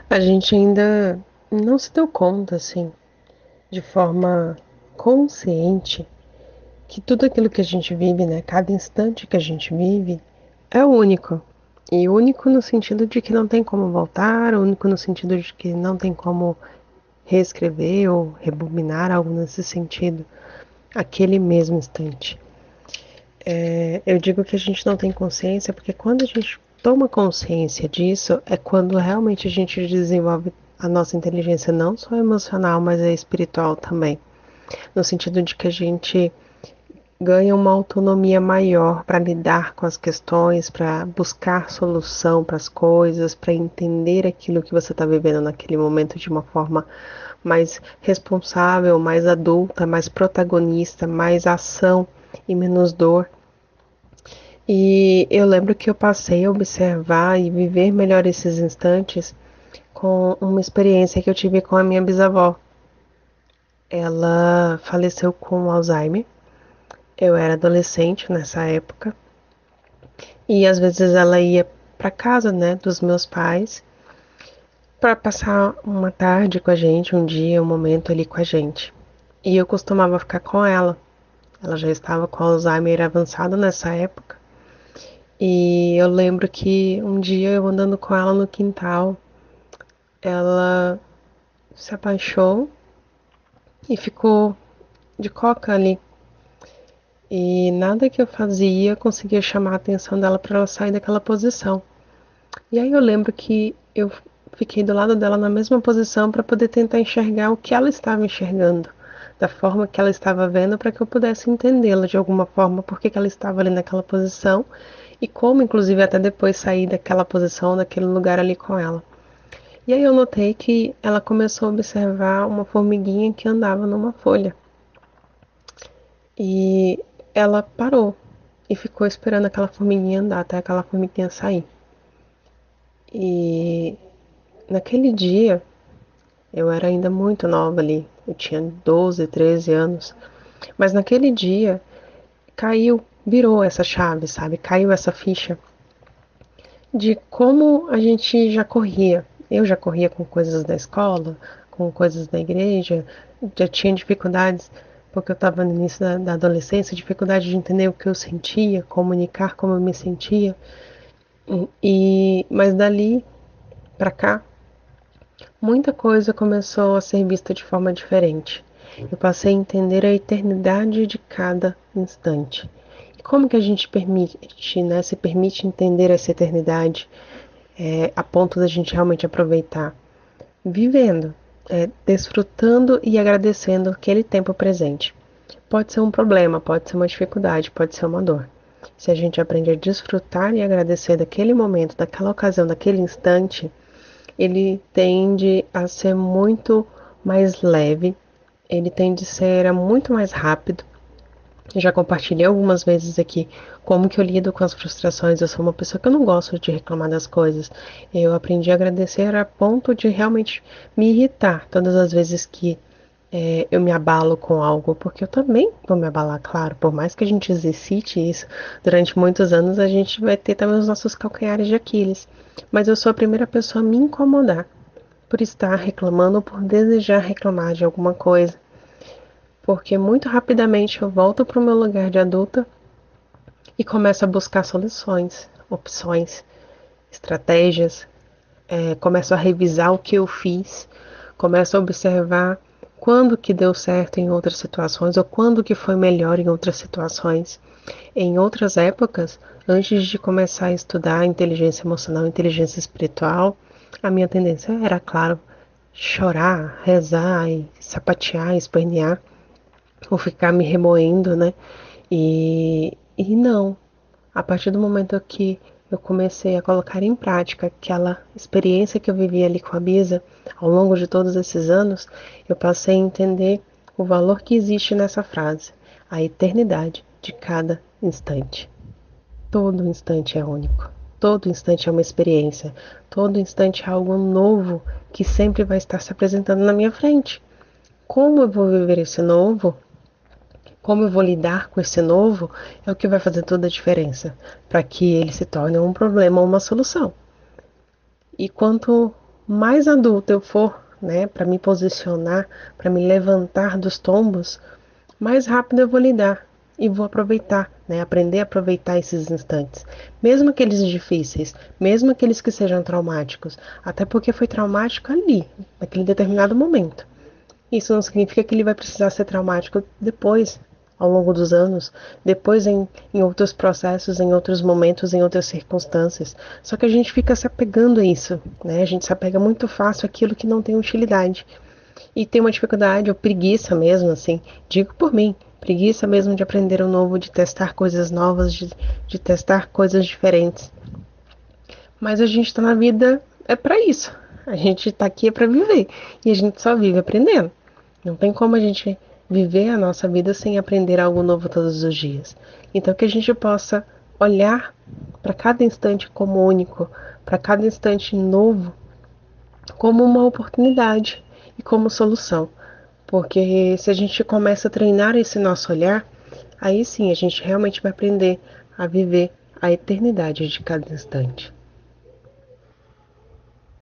A gente ainda não se deu conta, assim, de forma consciente, que tudo aquilo que a gente vive, né, cada instante que a gente vive, é único. E único no sentido de que não tem como voltar, único no sentido de que não tem como reescrever ou rebobinar algo nesse sentido, aquele mesmo instante. Eu digo que a gente não tem consciência porque quando a gente toma consciência disso, é quando realmente a gente desenvolve a nossa inteligência não só emocional, mas é espiritual também. No sentido de que a gente ganha uma autonomia maior para lidar com as questões, para buscar solução para as coisas, para entender aquilo que você está vivendo naquele momento de uma forma mais responsável, mais adulta, mais protagonista, mais ação e menos dor. E eu lembro que eu passei a observar e viver melhor esses instantes com uma experiência que eu tive com a minha bisavó. Ela faleceu com Alzheimer. Eu era adolescente nessa época e às vezes ela ia para casa, né, dos meus pais para passar uma tarde com a gente, um dia, um momento ali com a gente. E eu costumava ficar com ela. Ela já estava com Alzheimer avançado nessa época. E eu lembro que um dia eu andando com ela no quintal, ela se abaixou e ficou de coca ali. E nada que eu fazia conseguia chamar a atenção dela para ela sair daquela posição. E aí eu lembro que eu fiquei do lado dela na mesma posição para poder tentar enxergar o que ela estava enxergando, da forma que ela estava vendo, para que eu pudesse entendê-la de alguma forma, porque que ela estava ali naquela posição e como, inclusive, até depois sair daquela posição, daquele lugar ali com ela. E aí eu notei que ela começou a observar uma formiguinha que andava numa folha. E ela parou e ficou esperando aquela formiguinha andar até aquela formiguinha sair. E naquele dia eu era ainda muito nova ali, eu tinha 12, 13 anos, mas naquele dia caiu, virou essa chave, sabe? Caiu essa ficha de como a gente já corria. Eu já corria com coisas da escola, com coisas da igreja, já tinha dificuldades, porque eu estava no início da adolescência, dificuldade de entender o que eu sentia, comunicar como eu me sentia. Mas dali para cá, muita coisa começou a ser vista de forma diferente. Eu passei a entender a eternidade de cada instante. E como que a gente permite, né, se permite entender essa eternidade a ponto da gente realmente aproveitar? Vivendo, desfrutando e agradecendo aquele tempo presente. Pode ser um problema, pode ser uma dificuldade, pode ser uma dor. Se a gente aprende a desfrutar e agradecer daquele momento, daquela ocasião, daquele instante, ele tende a ser muito mais leve, ele tende a ser muito mais rápido. Eu já compartilhei algumas vezes aqui como que eu lido com as frustrações. Eu sou uma pessoa que eu não gosto de reclamar das coisas. Eu aprendi a agradecer a ponto de realmente me irritar todas as vezes que eu me abalo com algo, porque eu também vou me abalar, claro. Por mais que a gente exercite isso durante muitos anos, a gente vai ter também os nossos calcanhares de Aquiles. Mas eu sou a primeira pessoa a me incomodar por estar reclamando ou por desejar reclamar de alguma coisa, porque muito rapidamente eu volto para o meu lugar de adulta e começo a buscar soluções, opções, estratégias, começo a revisar o que eu fiz, começo a observar quando que deu certo em outras situações ou quando que foi melhor em outras situações. Em outras épocas, antes de começar a estudar inteligência emocional, inteligência espiritual, a minha tendência era, claro, chorar, rezar e sapatear, espernear, ou ficar me remoendo, né? E não, a partir do momento que eu comecei a colocar em prática aquela experiência que eu vivi ali com a Bisa, ao longo de todos esses anos, eu passei a entender o valor que existe nessa frase, a eternidade de cada instante. Todo instante é único. Todo instante é uma experiência. Todo instante é algo novo que sempre vai estar se apresentando na minha frente. Como eu vou viver esse novo? Como eu vou lidar com esse novo é o que vai fazer toda a diferença para que ele se torne um problema ou uma solução. E quanto mais adulta eu for, né, para me posicionar, para me levantar dos tombos, mais rápido eu vou lidar e vou aproveitar, né? Aprender a aproveitar esses instantes, mesmo aqueles difíceis, mesmo aqueles que sejam traumáticos, até porque foi traumático ali, naquele determinado momento. Isso não significa que ele vai precisar ser traumático depois, ao longo dos anos, depois em outros processos, em outros momentos, em outras circunstâncias. Só que a gente fica se apegando a isso, né? A gente se apega muito fácil àquilo que não tem utilidade. E tem uma dificuldade, ou preguiça mesmo, assim, digo por mim, preguiça mesmo de aprender o novo, de testar coisas novas, de testar coisas diferentes. Mas a gente tá na vida é para isso. A gente tá aqui é para viver. E a gente só vive aprendendo. Não tem como a gente viver a nossa vida sem aprender algo novo todos os dias. Então que a gente possa olhar para cada instante como único, para cada instante novo como uma oportunidade e como solução. Porque se a gente começa a treinar esse nosso olhar, aí sim a gente realmente vai aprender a viver a eternidade de cada instante.